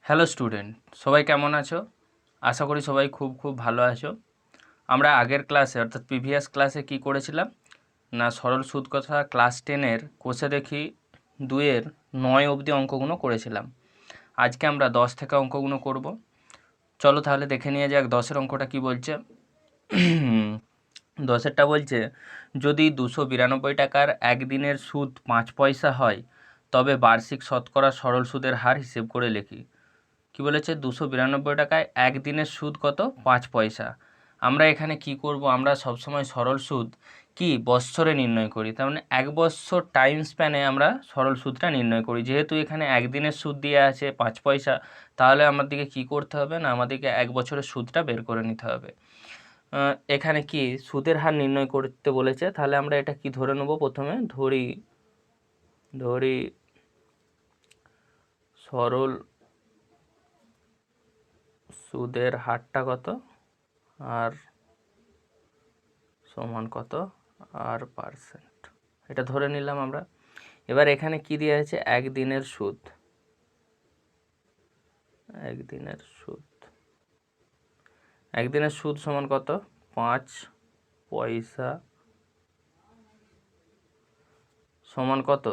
Hello student, সবাই কেমন আছো? আশা করি সবাই খুব খুব ভালো আছো। আমরা আগের ক্লাসে অর্থাৎ প্রিভিয়াস ক্লাসে কি করেছিলাম না, সরল সুদ কথা ক্লাস 10-এর কোষে দেখি 2-এর 9 অবধি অঙ্কগুলো করেছিলাম। আজকে আমরা 10 থেকে অঙ্কগুলো করব। চলো তাহলে দেখে নিয়ে যাক 10-এর অঙ্কটা কি বলছে। 10-এরটা বলছে, যদি 292 টাকার একদিনের সুদ 5 পয়সা হয় তবে বার্ষিক শতকরা সরল সুদের হার হিসেব করে লিখি। কি বলেছে, 292 টাকায় একদিনের সুদ কত? 5 পয়সা। আমরা এখানে কি করব, আমরা সবসময় সরল সুদ কি বৎসরে নির্ণয় করি, তার মানে 1 বৎসর টাইম স্প্যানে আমরা সরল সুদটা নির্ণয় করি। যেহেতু এখানে একদিনের সুদ দিয়ে আছে 5 পয়সা, তাহলে আমাদেরকে কি করতে হবে না, আমাদেরকে 1 বছরের সুদটা বের করে নিতে হবে। এখানে কি সুদের হার নির্ণয় করতে বলেছে, তাহলে আমরা এটা কি ধরে নেব, প্রথমে ধরি সরল সুদের হারটা কত, আর সমান কত, আর পার্সেন্ট, এটা ধরে নিলাম আমরা। এবার এখানে কি দেওয়া আছে, একদিনের সুদ সমান কত, 5 পয়সা সমান কত,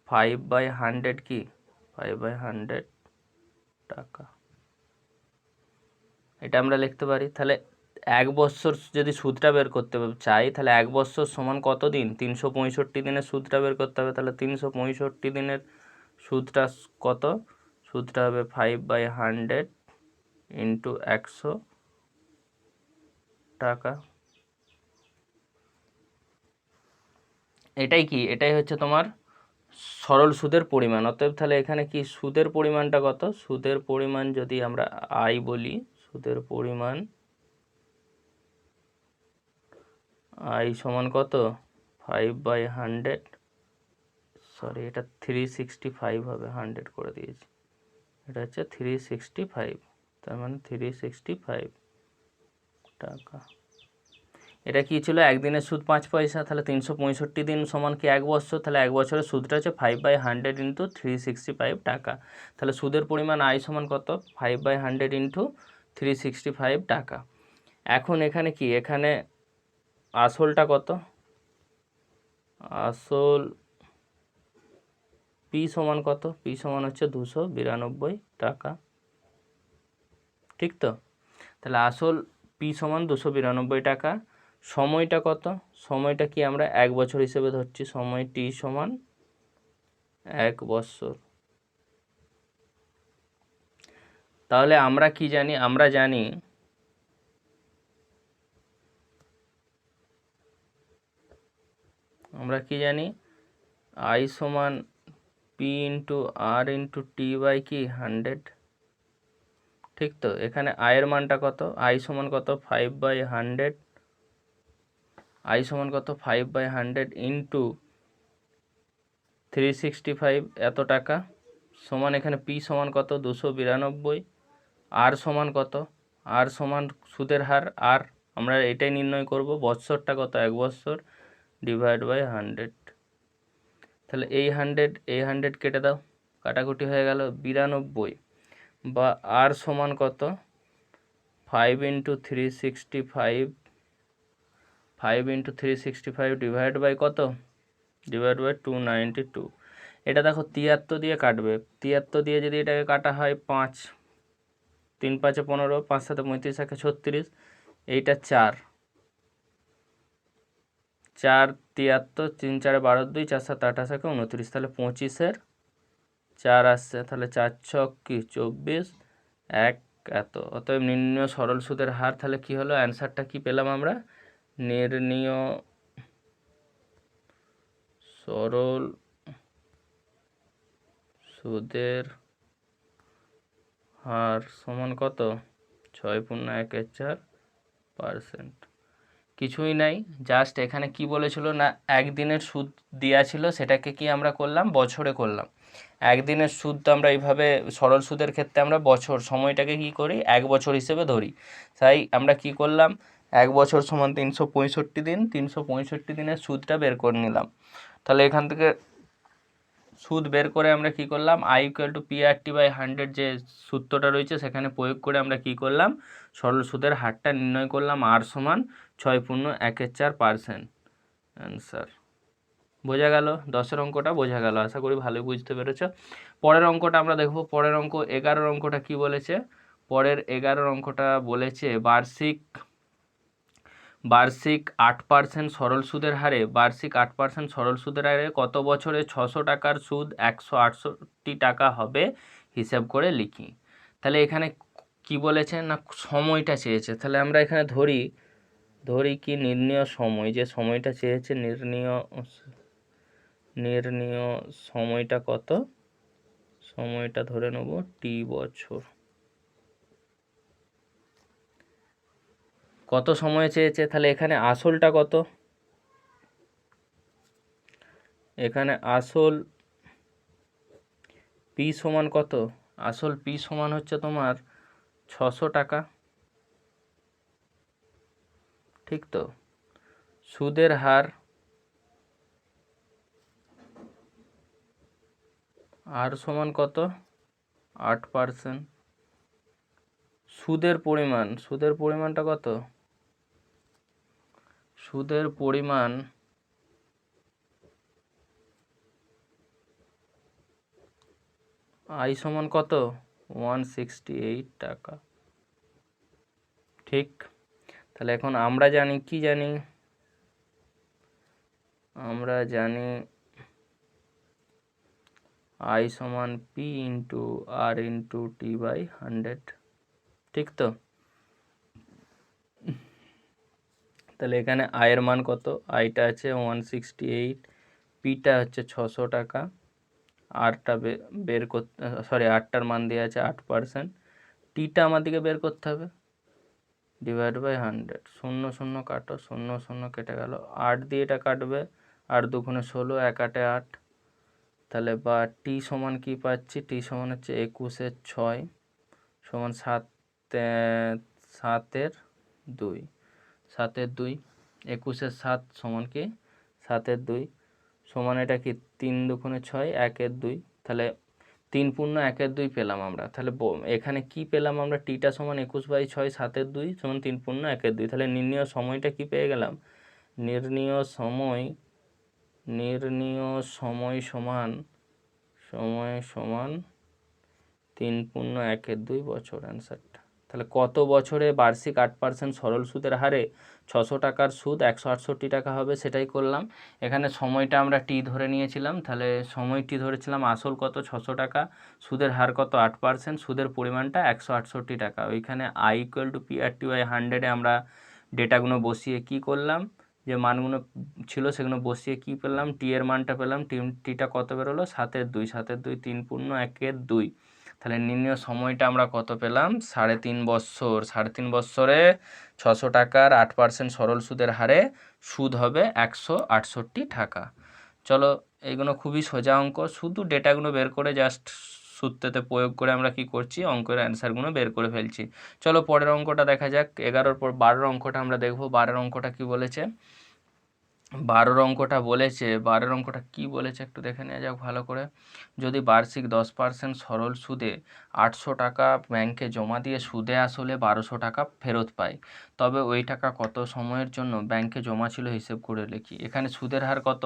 5/100 কি 5/100 টাকা, এটা আমরা লিখতে পারি। তাহলে 1 বৎসর যদি সুদটা বের করতে চাই, তাহলে 1 বৎসর সমান কত দিন, 365 দিনের সুদটা বের করতে হবে। তাহলে 365 দিনের সুদটা কত, সুদটা হবে 5/100 ইন্টু 100 টাকা। এটাই হচ্ছে তোমার সরল সুদের পরিমাণ। অতএব তাহলে এখানে কি সুদের পরিমাণটা কত, সুদের পরিমাণ যদি আমরা আই বলি, সুদের পরিমাণ আই সমান কত, 5/100, সরি এটা 365 হবে, 100 করে দিয়েছি, এটা হচ্ছে 365, তার মানে 365 টাকা। এটা কি ছিল, একদিনের সুদ 5 পয়সা, তাহলে 365 দিন সমান কি 1 বছর, তাহলে 1 বছরের সুদটা হচ্ছে 5/100 ইন্টু 365 টাকা। তাহলে সুদের পরিমাণ আয় সমান কত, 5/100 ইন্টু 365 টাকা। এখন এখানে কি, এখানে আসলটা কত, আসল পি সমান কত, পি সমান হচ্ছে 292 টাকা, ঠিক তো? তাহলে আসল পি সমান 292 টাকা। সময়টা কত, সময়টা কি আমরা 1 বছর হিসেবে ধরছি, সময় টি সমান 1 বছর। তাহলে আমরা কি জানি, আমরা জানি আই সমান P into R into T by কি 100, ঠিক তো? এখানে আয়ের মানটা কত, আই সমান কত 5/100, আই সমান কত 5/100 ইন্টু 365 এত টাকা, সমান এখানে পি সমান কত 292, আর সমান কত, আর সমান সুদের হার, আর আমরা এটাই নির্ণয় করব, বৎসরটা কত 1 বৎসর, ডিভাইড বাই 100। তাহলে এই 100 কেটে দাও, কাটাকুটি হয়ে গেল 92, বা আর সমান কত 5 ইন্টু 365 ডিভাইড বাই কত, ডিভাইড বাই 292। এটা দেখো 73 দিয়ে কাটবে, 73 দিয়ে যদি এটাকে কাটা হয় 5, 3 5 15, 5 7 35, 1 36, এইটা 4 4 73, 3 4 12 2, 4 7 28, 29, তাহলে 25-এর 4 আসছে, তাহলে 4 ছক কি 24, 1 এত। অতএব নির্ণীয় সরল সুদের হার, তাহলে কি হলো, অ্যান্সারটা কি পেলাম আমরা, নির্ণীয় সরল সুদের হার সমান কত, 6.14%। কিছুই নাই, জাস্ট এখানে কি বলেছিল না, একদিনের সুদ দেওয়া ছিল, সেটাকে কি আমরা করলাম, বছরে করলাম। একদিনের সুদ তো আমরা এইভাবে সরল সুদের ক্ষেত্রে আমরা বছর, সময়টাকে কি করি 1 বছর হিসেবে ধরি, তাই আমরা কি করলাম, 1 বছর সমান 365 দিন, 365 দিনের সুদটা বের করে নিলাম। তাহলে এখান থেকে সুদ বের করে আমরা কি করলাম, আই ইকুয়াল টু PRT/100 যে সূত্রটা রয়েছে সেখানে প্রয়োগ করে আমরা কি করলাম, সরল সুদের হারটা নির্ণয় করলাম। আর সমান 6.14%। অ্যান্সার বোঝা গেল, 10-এর অঙ্কটা বোঝা গেল, আশা করি ভালোই বুঝতে পেরেছ। পরের অঙ্কটা আমরা দেখব। পরের অঙ্ক 11-এর অঙ্কটা কি বলেছে, পরের 11-এর অঙ্কটা বলেছে বার্ষিক 8% সরল সুদের হারে, বার্ষিক 8% সরল সুদের হারে কত বছরে 600 টাকার সুদ 168 টাকা হবে হিসাব করে লিখি। তাহলে এখানে কি বলেছে না, সময়টা চেয়েছে। তাহলে আমরা এখানে ধরি কি নির্ণীয় সময়, যে সময়টা চেয়েছে নির্ণীয় সময়টা কত, সময়টা ধরে নেব টি বছর। কত সময় চেয়েছে, তাহলে এখানে আসলটা কত, এখানে আসল পি সমান কত, আসল পি সমান হচ্ছে তোমার 600 টাকা, ঠিক তো। সুদের হার আর সমান কত, 8%। সুদের পরিমাণটা কত, সুদের পরিমাণ আই সমান কত, 168 টাকা, ঠিক। তাহলে এখন আমরা জানি কি জানি, আমরা জানি আই সমান P into R into T/100, ঠিক তো। তাহলে এখানে আয়ের মান কত, আইটা আছে 168, পিটা হচ্ছে 600 টাকা, আরটা বের করতে, আটটার মান দেওয়া আছে 8%, টিটা আমাদেরকে বের করতে হবে, /100। 0 0 কাটো, 0 0 কেটে গেল, 8 দিয়ে এটা কাটবে, 8 2 16, 1 8 8। তাহলে বা টি সমান কি পাচ্ছি, টি সমান হচ্ছে 21/6 সমান 7/2, 7/2, 21/7 সমান কি 7/2 সমান এটা কি 3 2 6, 1/2। তাহলে 3 পূর্ণ 1/2 পেলাম আমরা। তাহলে এখানে কি পেলাম আমরা, টিটা সমান 21/6 7/2 সমান 3 পূর্ণ 1/2। তাহলে নির্ণীয় সময়টা কি পেয়ে গেলাম, নির্ণীয় সময় সমান 3 পূর্ণ 1/2 বছর অ্যান্সারটা। তাহলে কত বছরে বার্ষিক 8% সরল সুদের হারে 600 টাকার সুদ 168 টাকা হবে সেটাই করলাম। এখানে সময়টা আমরা টি ধরে নিয়েছিলাম, তাহলে সময়টি ধরেছিলাম আসল কত 600 টাকা, সুদের হার কত 8%, সুদের পরিমাণটা 168 টাকা। ওইখানে আই ইকুয়াল টু PRT/100 আমরা ডেটাগুলো বসিয়ে কি করলাম, যে মানগুলো ছিল সেগুলো বসিয়ে কি পেলাম, টি এর মানটা পেলাম, টিটা কত বেরোলো 7/2, 7/2 3 পূর্ণ 1/2। তাহলে নির্ণীয় সময়টা আমরা কত পেলাম, 3.5 বৎসর। 3.5 বৎসরে 600 টাকার 8% সরল সুদের হারে সুদ হবে 168 টাকা। চলো, এইগুলো খুবই সোজা অঙ্ক, শুধু ডেটাগুলো বের করে জাস্ট সূত্রতে প্রয়োগ করে আমরা কি করছি, অঙ্কের অ্যান্সারগুলো বের করে ফেলছি। চলো পরের অঙ্কটা দেখা যাক। 11-র পর 12-র অঙ্কটা আমরা দেখব। 12-র অঙ্কটা কি বলেছে, 12-র অঙ্কটা কি বলেছে একটু দেখে নেওয়া যাক ভালো করে। যদি বার্ষিক 10% সরল সুদে 800 টাকা ব্যাংকে জমা দিয়ে সুদে আসলে 1200 টাকা ফেরত পায়, তবে ওই টাকা কত সময়ের জন্য ব্যাংকে জমা ছিল হিসেব করে লিখি। এখানে সুদের হার কত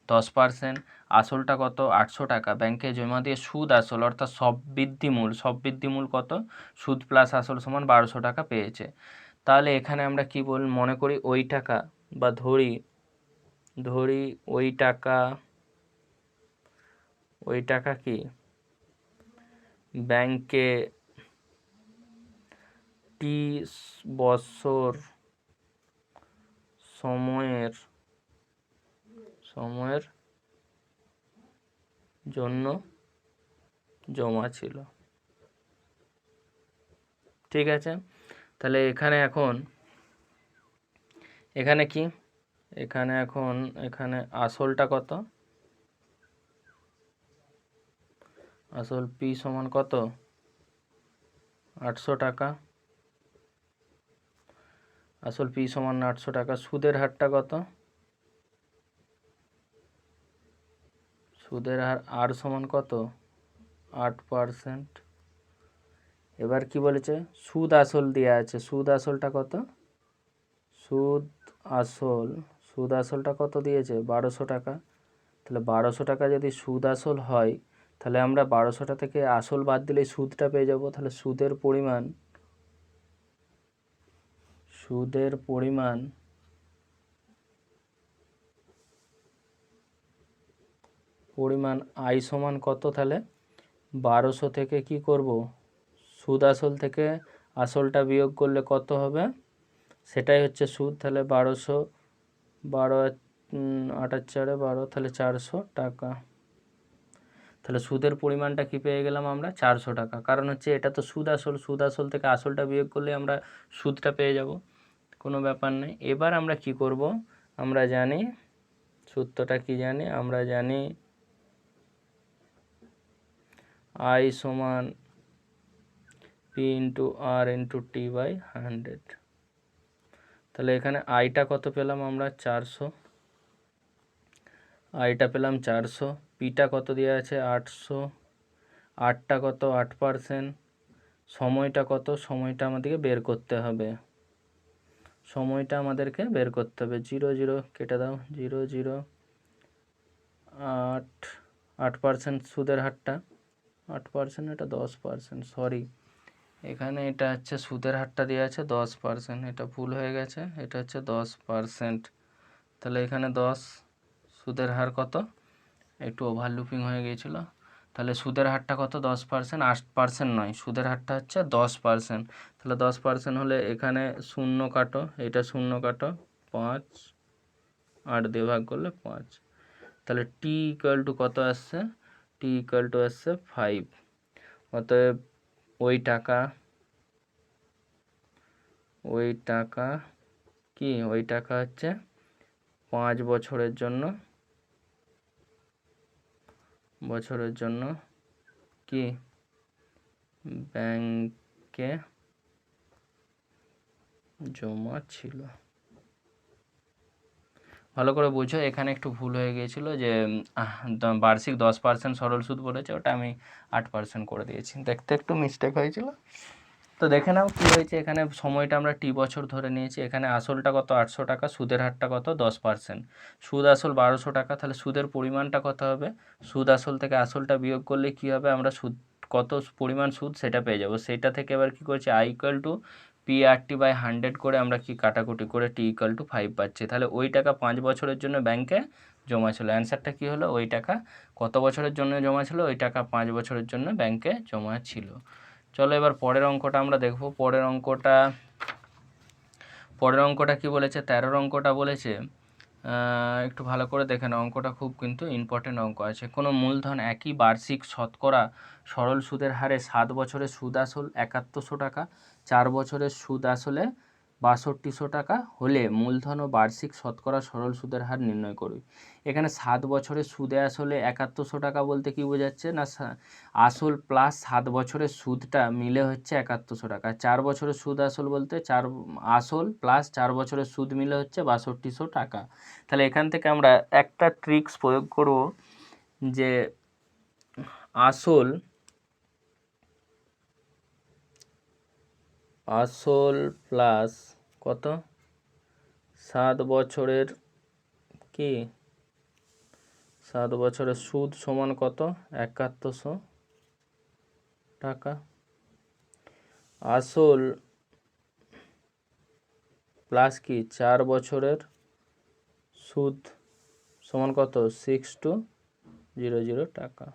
10%, আসলটা কত 800 টাকা, ব্যাংকে জমা দিয়ে সুদ আসল অর্থাৎ সব বৃদ্ধিমূল কত, সুদ প্লাস আসল সমান 1200 টাকা পেয়েছে। তাহলে এখানে আমরা কি মনে করি, ওই টাকা বা ধরি ওই টাকা কি ব্যাংকে টি বছর সময়ের জন্য জমা ছিল, ঠিক আছে। তাহলে এখানে আসলটা কত, আসল পি সমান কত 800 টাকা, আসল পি সমান 800 টাকা। সুদের হারটা কত, সুদের হার আর সমান কত 8%। এবার কি বলেছে সুদ আসল দেওয়া আছে, সুদ আসলটা কত, সুদ আসলটা কত দিয়েছে 1200 টাকা। তাহলে 1200 টাকা যদি সুদ আসল হয় তাহলে আমরা 1200টা থেকে আসল বাদ দিলেই সুদটা পেয়ে যাব। তাহলে সুদের পরিমাণ আই সমান কত, তাহলে 1200 থেকে কি করব সুদ আসল থেকে আসলটা বিয়োগ করলে কত হবে, সেটাই হচ্ছে সুদ। তাহলে 1200, 12 তাহলে 400 টাকা। তাহলে সুদের পরিমাণটা কি পেয়ে গেলাম আমরা 400 টাকা, কারণ হচ্ছে এটা তো সুদ আসল থেকে আসলটা বিয়োগ করলে আমরা সুদটা পেয়ে যাব, কোনো ব্যাপার নেই। এবার আমরা কি করব, আমরা জানি সূত্রটা কি জানি, আমরা জানি আই সমান P into R into T by 100। তাহলে এখানে আইটা কত পেলাম আমরা 400, আইটা পেলাম 400, পিটা কত দেওয়া আছে 800, আটটা কত 8%, সময়টা কত, সময়টা আমাদেরকে বের করতে হবে, 0 0 কেটে দাও, 0 0 8% সুদের হারটা 8%, এটা 10%, সরি এখানে এটা হচ্ছে সুদের হারটা দেওয়া আছে 10%, এটা ভুল হয়ে গেছে, এটা হচ্ছে 10%। তাহলে এখানে 10, সুদের হার কত, একটু ওভারলুপিং হয়ে গিয়েছিল। তাহলে সুদের হারটা কত 10%, 8% নয়, সুদের হারটা হচ্ছে 10%। তাহলে 10% হলে এখানে শূন্য কাটো, এটা শূন্য কাটো, 5, 8 দিয়ে ভাগ করলে 5। তাহলে টি ইকুয়াল টু কত আসছে, টি ইকুয়াল টু আসছে 5। অতএব ওই টাকা কি, ওই টাকা হচ্ছে 5 বছরের জন্য কি ব্যাংকে জমা ছিল। ভালো করে বুঝো, এখানে একটু ভুল হয়ে গিয়েছিল যে বার্ষিক 10% সরল সুদ বলেছে, ওটা আমি 8% করে দিয়েছি, দেখতে একটু মিস্টেক হয়েছিল। তো দেখে নাও কী হয়েছে, এখানে সময়টা আমরা টি বছর ধরে নিয়েছি, এখানে আসলটা কত 800 টাকা, সুদের হারটা কত 10%, সুদ আসল 1200 টাকা। তাহলে সুদের পরিমাণটা কত হবে, সুদ আসল থেকে আসলটা বিয়োগ করলে কি হবে, আমরা সুদ কত পরিমাণ সুদ সেটা পেয়ে যাব। সেটা থেকে এবার কি করছি I equal to P R T by 100 করে আমরা কি কাটাকুটি করে টি ইকুয়াল টু 5 পাচ্ছি। তাহলে ওই টাকা 5 বছরের জন্য ব্যাংকে জমা ছিল। অ্যান্সারটা কি হলো, ওই টাকা কত বছরের জন্য জমা ছিল, ওই টাকা 5 বছরের জন্য ব্যাংকে জমা ছিল। চলো এবার পরের অঙ্কটা আমরা দেখব। পরের অঙ্কটা কি বলেছে, 13 অঙ্কটা বলেছে, একটু ভালো করে দেখে নাও, অঙ্কটা খুব কিন্তু ইম্পর্টেন্ট অঙ্ক আছে। কোনো মূলধন একই বার্ষিক শতকরা সরল সুদের হারে 7 বছরের সুদ আসল 7100 টাকা, 4 বছরের সুদ আসলে 6200 টাকা হলে মূলধন ও বার্ষিক শতকরা সরল সুদের হার নির্ণয় করবে। এখানে 7 বছরের সুদে আসলে 7100 টাকা বলতে কি বোঝাচ্ছে না, আসল প্লাস 7 বছরের সুদটা মিলে হচ্ছে 7100 টাকা। 4 বছরের সুদ আসল বলতে আসল প্লাস 4 বছরের সুদ মিলে হচ্ছে 6200 টাকা। তাহলে এখান থেকে আমরা একটা ট্রিক্স প্রয়োগ করব, যে আসল প্লাস কত 7 বছরের কি 7 বছরের সুদ সমান কত 7100 টাকা, আসল প্লাস কি 4 বছরের সুদ সমান কত 6200 টাকা।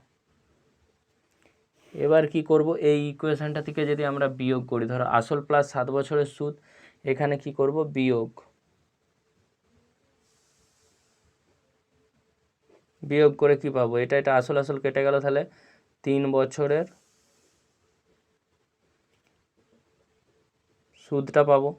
এবার কি করব, এই ইকুয়েশনটা থেকে যদি আমরা বিয়োগ করি, ধরো আসল প্লাস 7 বছরের সুদ, এখানে কি করব বিয়োগ করে কি পাবো, এটা আসল কেটে গেল, তাহলে 3 বছরের সুদটা পাবো,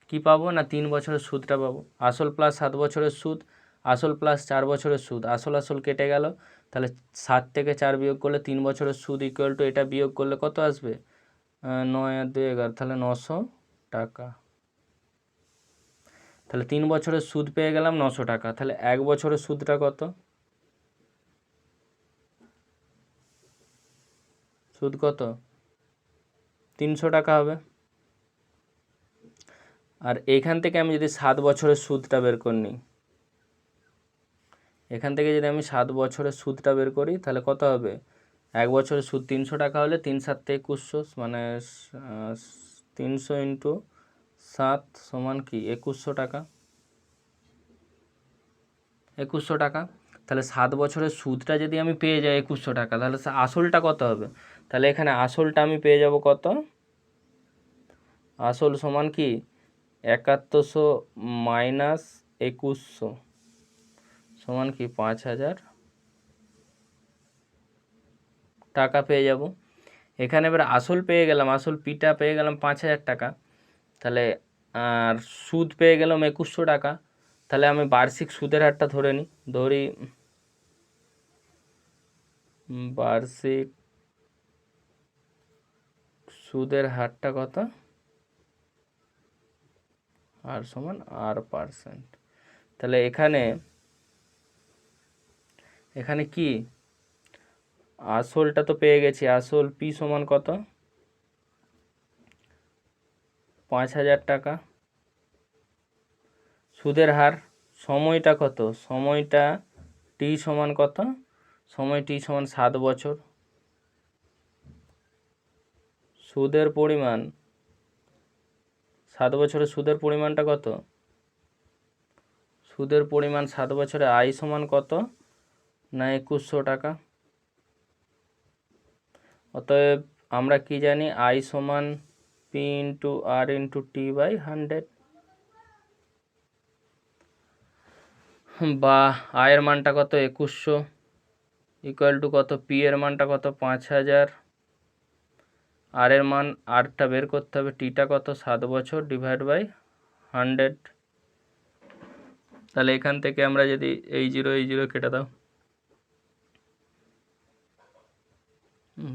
কি পাবো না 3 বছরের সুদটা পাবো। আসল প্লাস 7 বছরের সুদ, আসল প্লাস 4 বছরের সুদ, আসল কেটে গেল, তাহলে 7 থেকে 4 বিয়োগ করলে 3 বছরের সুদ ইকুয়াল টু এটা বিয়োগ করলে কত আসবে 9 আর 2 11, তাহলে 900 টাকা। তাহলে 3 বছরের সুদ পেয়ে গেলাম 900 টাকা। তাহলে 1 বছরের সুদটা কত, সুদ কত? 300 টাকা হবে। আর এইখান থেকে আমি যদি 7 বছরের সুদটা বের করে নিই, এখান থেকে যদি আমি 7 বছরের সুদটা বের করি তাহলে কত হবে? 1 বছরের সুদ 300 টাকা হলে 3 7 2100 মানে 300 ইন্টু 7 সমান কি 2100 টাকা। 2100 টাকা। তাহলে 7 বছরের সুদটা যদি আমি পেয়ে যাই 2100 টাকা, তাহলে আসলটা কত হবে? তাহলে এখানে আসলটা আমি পেয়ে যাব কত? আসল সমান কি 7100 মাইনাস 2100 সমান কি 5000 টাকা পেয়ে যাব। এখানে এবার আসল পেয়ে গেলাম, আসল পিটা পেয়ে গেলাম 5000 টাকা, তাহলে আর সুদ পেয়ে গেলাম 2100 টাকা। তাহলে আমি বার্ষিক সুদের হারটা ধরে নিই, ধরি বার্ষিক সুদের হারটা কত? আর সমান R%। তাহলে এখানে কি আসলটা তো পেয়ে গেছি, আসল পি সমান কত? 5000 টাকা। সুদের হার সময়টা কত? সময়টা টি সমান কত? সময় টি সমান 7 বছর। সুদের পরিমাণ 7 বছরের সুদের পরিমাণটা কত? সুদের পরিমাণ 7 বছরে আই সমান কত? না 2100 টাকা। অতএব আমরা কি জানি? আই সমান P into R into T by 100, বা আয়ের মানটা কত 2100 ইকুয়াল টু কত? পি এর মানটা কত? 5000, আর এর মান আরটা বের করতে হবে, টিটা কত? 7 বছর ডিভাইড বাই 100। তাহলে এখান থেকে আমরা যদি এই জিরো কেটে দাও,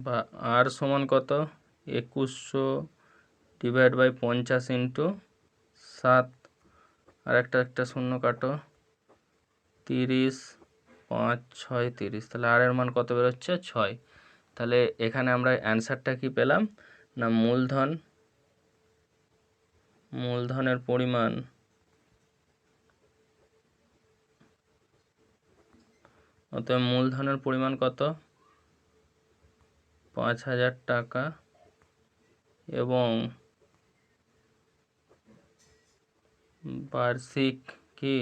বা আর সমান কত? 2100 ডিভাইড বাই 50 ইন্টু 7, আর একটা শূন্য কাটো, 30, 5, 6, 30। তাহলে আর এর মান কত বেরোচ্ছে? 6। তাহলে এখানে আমরা অ্যান্সারটা কি পেলাম? না মূলধনের পরিমাণ অতএব মূলধনের পরিমাণ কত? 5000 টাকা, এবং বার্ষিক কি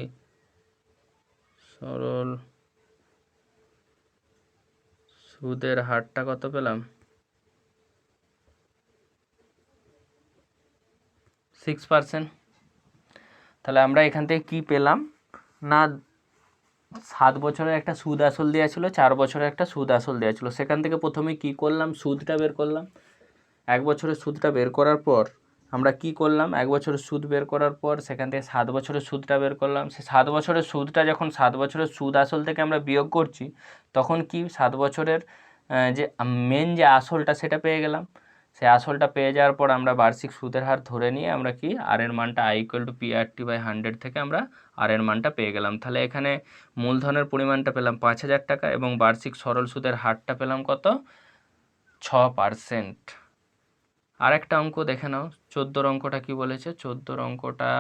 সরল সুদের হারটা কত পেলাম? 6%। তাহলে আমরা এখান থেকে কি পেলাম? না 7 বছরের একটা সুদ আসল দেওয়া ছিল, 4 বছরের একটা সুদ আসল দেওয়া ছিল। সেখান থেকে প্রথমে কি করলাম? সুদটা বের করলাম। 1 বছরের সুদটা বের করার পর আমরা কি করলাম? 1 বছরের সুদ বের করার পর সেখান থেকে 7 বছরের সুদটা বের করলাম। সে 7 বছরের সুদটা যখন 7 বছরের সুদ আসল থেকে আমরা বিয়োগ করছি, তখন কি 7 বছরের যে মেন যে আসলটা সেটা পেয়ে গেলাম। সেই আসলটা পেয়ে যাওয়ার পর আমরা বার্ষিক সুদের হার ধরে নিয়ে আমরা কি আর এর মানটা I equal to P R T by 100 থেকে আমরা আর এর মানটা পেয়ে গেলাম। তাহলে এখানে মূলধনের পরিমাণটা পেলাম 5000 টাকা, এবং বার্ষিক সরল সুদের হারটা পেলাম কত? 6%। আর একটা অঙ্ক দেখে নাও, 14 অঙ্কটা কি বলেছে? 14 অঙ্কটা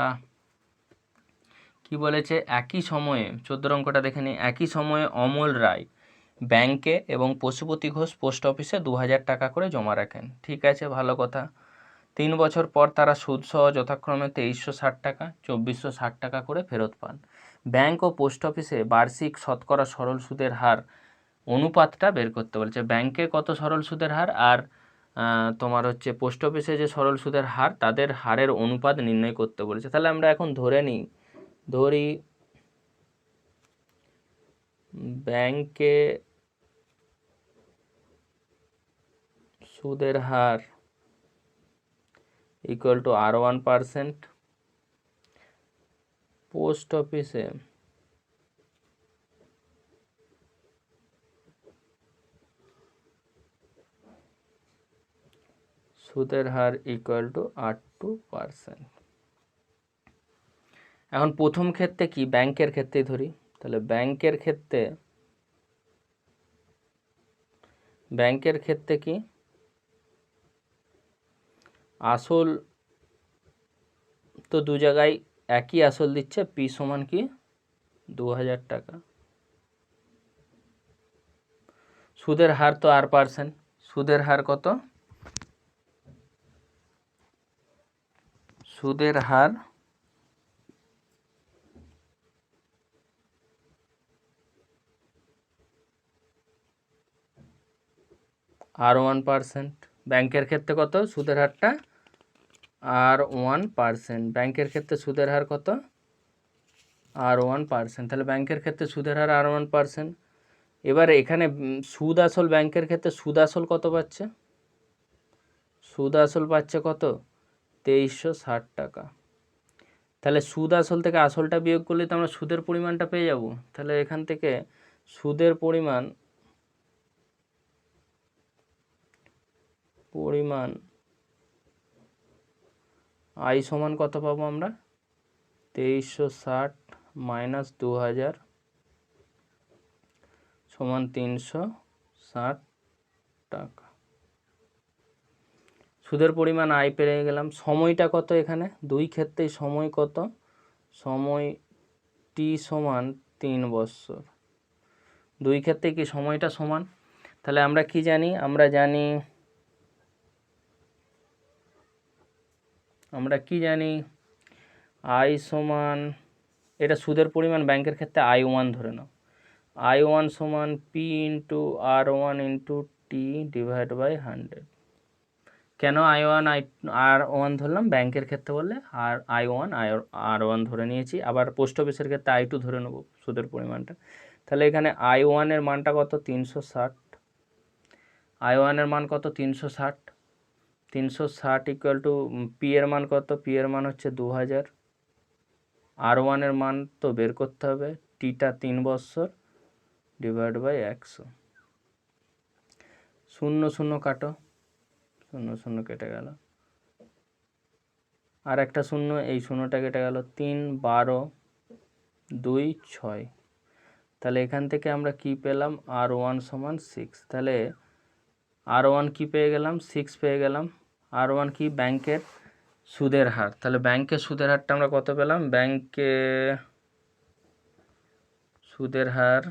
কি বলেছে? একই সময়ে 14 অঙ্কটা দেখে নিই। একই সময়ে অমল রায় ব্যাংকে এবং পশুপতি ঘোষ পোস্ট অফিসে 2000 টাকা করে জমা রাখেন। ঠিক আছে, ভালো কথা। 3 বছর পর তারা সুদসহ যথাক্রমে 2360 টাকা, 2460 টাকা করে ফেরত পান। ব্যাংক ও পোস্ট অফিসে বার্ষিক শতকরা সরল সুদের হার অনুপাতটা বের করতে বলেছে। ব্যাংকে কত সরল সুদের হার, আর তোমার হচ্ছে পোস্ট অফিসে যে সরল সুদের হার, তাদের হারের অনুপাত নির্ণয় করতে বলেছে। তাহলে আমরা এখন ধরি ব্যাংকে সুদের হার ইকুয়াল টু R1%, পোস্ট অফিসে সুদের হার ইকুয়াল টু R2%। এখন প্রথম ক্ষেত্রে কি? ব্যাংকের ক্ষেত্রেই ধরি। তাহলে ব্যাংকের ক্ষেত্রে কি? আসল তো দু জায়গায় একই আসল দিচ্ছে, পি সমান কি 2000 টাকা। সুদের হার তো R%, সুদের হার কত? সুদের হার R1%। ব্যাংকের ক্ষেত্রে কত সুদের হারটা? R1%। ব্যাংকের ক্ষেত্রে সুদের হার কত? R1%। তাহলে ব্যাংকের ক্ষেত্রে সুদের হার R1%। এবার এখানে সুদ আসল, ব্যাংকের ক্ষেত্রে সুদ আসল কত পাচ্ছে? সুদ আসল পাচ্ছে কত? 2360 টাকা। তাহলে সুদ আসল থেকে আসলটা বিয়োগ করলে তো আমরা সুদের পরিমাণটা পেয়ে যাব। তাহলে এখান থেকে সুদের পরিমাণ আই সমান কত পাবো আমরা? 2360 মাইনাস 2000 সমান 360 টাকা। সুদের পরিমাণ আই পেয়ে গেলাম। সময়টা কত এখানে? দুই ক্ষেত্রেই সময় কত? সময় টি সমান 3 বৎসর। দুই ক্ষেত্রে কি সময়টা সমান? তাহলে আমরা কি জানি? আমরা জানি আই সমান, এটা সুদের পরিমাণ ব্যাংকের ক্ষেত্রে I1 ধরে নাও। I1 সমান P into R1 into T divide by 100। কেন I1 R1 ধরলাম? ব্যাংকের ক্ষেত্রে বললে I1 R1 ধরে নিয়েছি। আবার পোস্ট অফিসের ক্ষেত্রে I2 ধরে নেব সুদের পরিমাণটা। তাহলে এখানে I1 এর মানটা কত? 360। I1 এর মান কত? 360। 360 ইকুয়াল টু পি এর মান কত? পি এর মান হচ্ছে 2000। R1 এর মান তো বের করতে হবে, টিটা 3 বৎসর ডিভাইড বাই 100। 0 0 কাটো, 0 0 কেটে গেল। আর একটা শূন্য, এই শূন্যটা কেটে গেল। 3 12 2 6। তাহলে এখান থেকে আমরা কি পেলাম? R1 সমান 6। তাহলে R1 কি পেয়ে গেলাম? 6 পেয়ে গেলাম। R1 কি? ব্যাংকের সুদের হার। তাহলে ব্যাংকের সুদের হারটা আমরা কত পেলাম? ব্যাংকে সুদের হার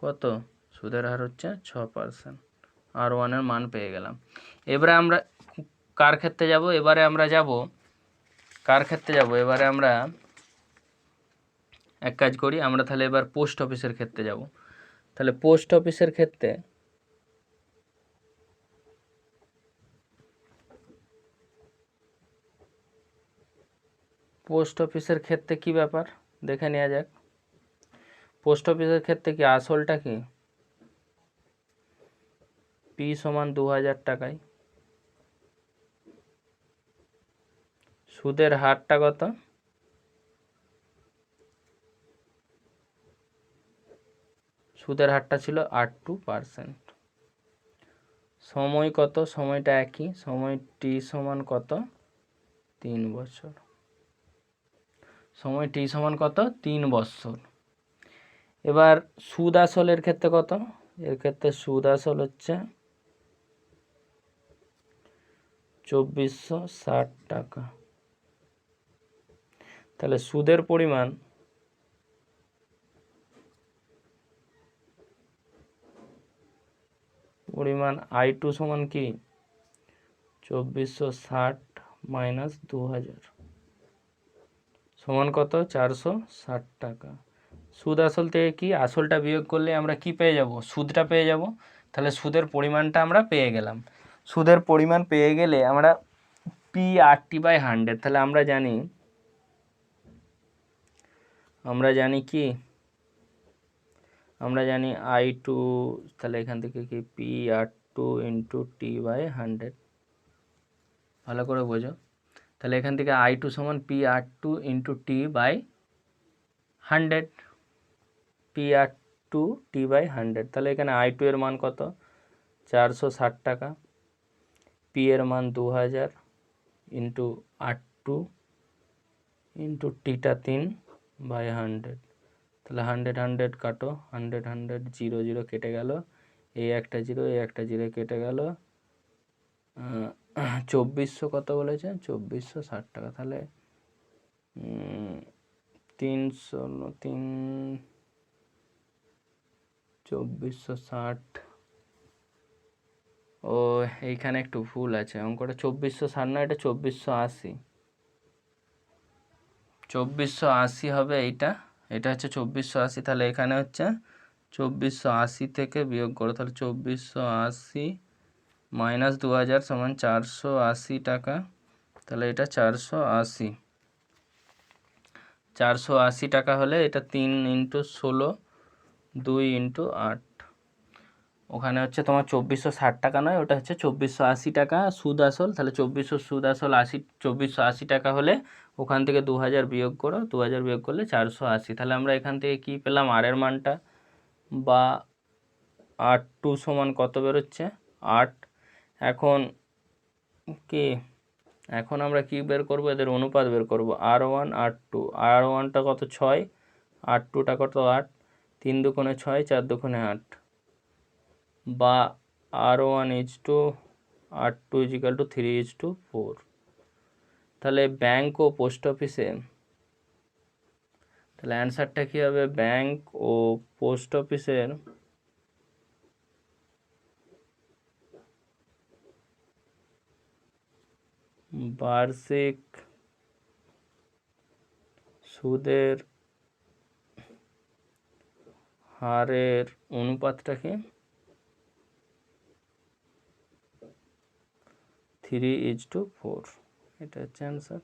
কত? সুদের হার হচ্ছে 6%। R1 এর মান পেয়ে গেলাম। এবারে আমরা কার ক্ষেত্রে যাব? এবারে আমরা এক কাজ করি, আমরা তাহলে এবার পোস্ট অফিসের ক্ষেত্রে যাব। তাহলে পোস্ট অফিসের ক্ষেত্রে কি ব্যাপার দেখে নেওয়া যাক। পোস্ট অফিসের ক্ষেত্রে কি আসলটা কি? পি সমান 2000 টাকায়। সুদের হারটা কত? সুদের হারটা ছিল 8%। সময় কত? সময়টা একই, সময় টি সমান কত? 3 বছর। সময় টি সমান কত? 3 বছর। এবার সুদ আসলের ক্ষেত্রে কত? এর ক্ষেত্রে সুদ আসল হচ্ছে 2460 টাকা। তাহলে সুদের পরিমাণ I2 সমান কি? 2460 মাইনাস 2000 সমান কত? 460 টাকা। সুদ আসল থেকে কি আসলটা বিয়োগ করলে আমরা কি পেয়ে যাব? সুদটা পেয়ে যাব। তাহলে সুদের পরিমাণটা আমরা পেয়ে গেলাম। সুদের পরিমাণ পেয়ে গেলে আমরা P/100। তাহলে আমরা জানি কি? আমরা জানি I2, তাহলে এখান থেকে কি P/2 ইন্টু T/100। ভালো করে বোঝো। তাহলে এখান থেকে I2 সমান P/2 into T/100। P/2 T/100। তাহলে এখানে I2 এর মান কত? 460 টাকা। পি এর মান 2000 ইন্টু 8 ইন্টু টিটা 3/100। তাহলে 100 100 কাটো, 100 100 0 0 কেটে গেল। এই একটা 0, এই একটা 0 কেটে গেল। 2400 কত বলেছে, 2460 টাকা, তাহলে 2460, ও এইখানে একটু ভুল আছে, অঙ্কটা 2460 না, এটা 2480, 2480 হবে এইটা, এটা হচ্ছে 2480, তাহলে এখানে হচ্ছে 2480 থেকে বিয়োগ করো, তাহলে 2480 মাইনাস 2000 সমান 480 টাকা, তাহলে এটা 480 টাকা হলে এটা 3 × 16, 2 × 8, ওখানে হচ্ছে তোমার 2460 টাকা নয়, ওটা হচ্ছে 2480 টাকা সুদ আসল, তাহলে 2400 সুদ আসল 2480 টাকা হলে ওখান থেকে 2000 বিয়োগ করো, 2000 বিয়োগ করলে 480, তাহলে আমরা এখান থেকে কি পেলাম, আর এর মানটা, বা R2 সমান কত বেরোচ্ছে 8। এখন কি, এখন আমরা কি বের করব, এদের অনুপাত বের করব, R1 R2, R1টা কত 6, R2টা কত 8, 3 দুগুণে 6, 4 দুগুণে 8, বা R1:R2 = 3:4, তাহলে ব্যাংক ও পোস্ট অফিসে, তাহলে অ্যান্সারটা কী হবে, ব্যাংক ও পোস্ট অফিসের বার্ষিক সুদের হারের অনুপাতটা কি, 3:4, এটা হচ্ছে অ্যান্সার।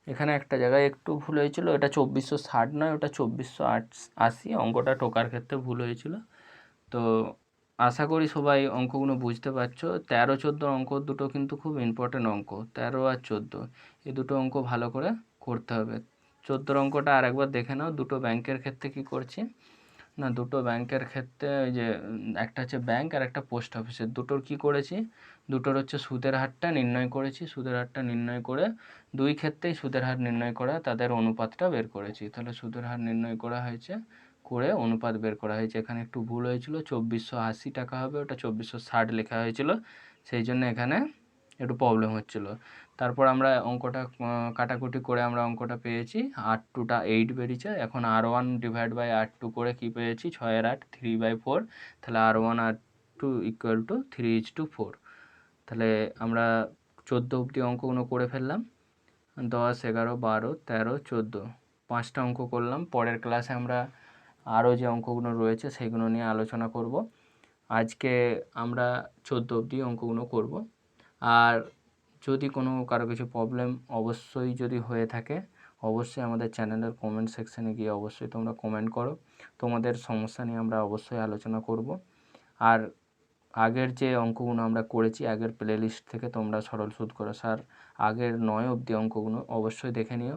এখানে একটা জায়গায় একটু ভুল হয়েছিল, এটা 2460 নয়, ওটা 2480, অঙ্কটা টোকার ক্ষেত্রে ভুল হয়েছিল। তো আশা করি সবাই অঙ্কগুলো বুঝতে পারছো। 13, 14 অঙ্ক দুটো কিন্তু খুব ইম্পর্টেন্ট অঙ্ক, 13 আর 14, এই দুটো অঙ্ক ভালো করে করতে হবে। 14 অঙ্কটা আর একবার দেখে নাও, দুটো ব্যাংকের ক্ষেত্রে কি করছি না, দুটো ব্যাংকের ক্ষেত্রে ওই যে একটা হচ্ছে ব্যাংক আর একটা পোস্ট অফিসের, দুটোর কি করেছি, দুটোর হচ্ছে সুদের হারটা নির্ণয় করেছি, সুদের হারটা নির্ণয় করে দুই ক্ষেত্রেই সুদের হার নির্ণয় করা, তাদের অনুপাতটা বের করেছি, তাহলে সুদের হার নির্ণয় করা হয়েছে, করে অনুপাত বের করা হয়েছে। এখানে একটু ভুল হয়েছিল, 2480 টাকা হবে, ওটা 2460 লেখা হয়েছিল, সেই জন্য এখানে একটু প্রবলেম হচ্ছিল। তারপর আমরা অঙ্কটা কাটাকুটি করে আমরা অঙ্কটা পেয়েছি, R2টা 8 বেরিয়েছে। এখন R1 / R2 করে কি পেয়েছি, 6 এর 8, 3/4, তাহলে R1 R2 = 3:4, তাহলে আমরা 14 অবধি অঙ্কগুলো করে ফেললাম, 10, 11, 12, 13, 14, 5টা অঙ্ক করলাম। পরের ক্লাসে আমরা আরও যে অঙ্কগুলো রয়েছে সেইগুলো নিয়ে আলোচনা করব। আজকে আমরা 14 অবধি অঙ্কগুলো করব। আর যদি কোনো কারো কিছু প্রবলেম অবশ্যই যদি হয়ে থাকে, অবশ্যই আমাদের চ্যানেলের কমেন্ট সেকশানে গিয়ে অবশ্যই তোমরা কমেন্ট করো, তোমাদের সমস্যা নিয়ে আমরা অবশ্যই আলোচনা করব। আর আগের যে অঙ্কগুলো আমরা করেছি, আগের প্লেলিস্ট থেকে তোমরা সরল সুদ করা স্যার আগের 9 অবধি অঙ্কগুলো অবশ্যই দেখে নিও,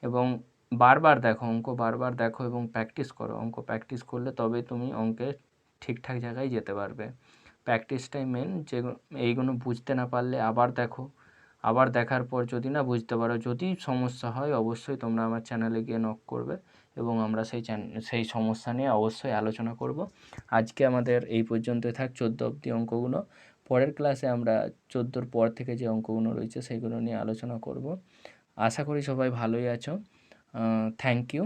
এবং বারবার দেখো অঙ্ক, বারবার দেখো এবং প্র্যাকটিস করো। অঙ্ক প্র্যাকটিস করলে তবেই তুমি অঙ্কের ঠিকঠাক জায়গায় যেতে পারবে। প্র্যাকটিসটাই মেন, যে এইগুলো বুঝতে না পারলে আবার দেখো, আবার দেখার পর যদি না বুঝতে পারো, যদি সমস্যা হয়, অবশ্যই তোমরা আমার চ্যানেলে গিয়ে নক করবে এবং আমরা সেই সমস্যা নিয়ে অবশ্যই আলোচনা করব। আজকে আমাদের এই পর্যন্তই থাক 14 অবধি অঙ্কগুলো। পরের ক্লাসে আমরা 14-র পর থেকে যে অঙ্কগুলো রয়েছে সেইগুলো নিয়ে আলোচনা করব। আশা করি সবাই ভালোই আছো। Thank you.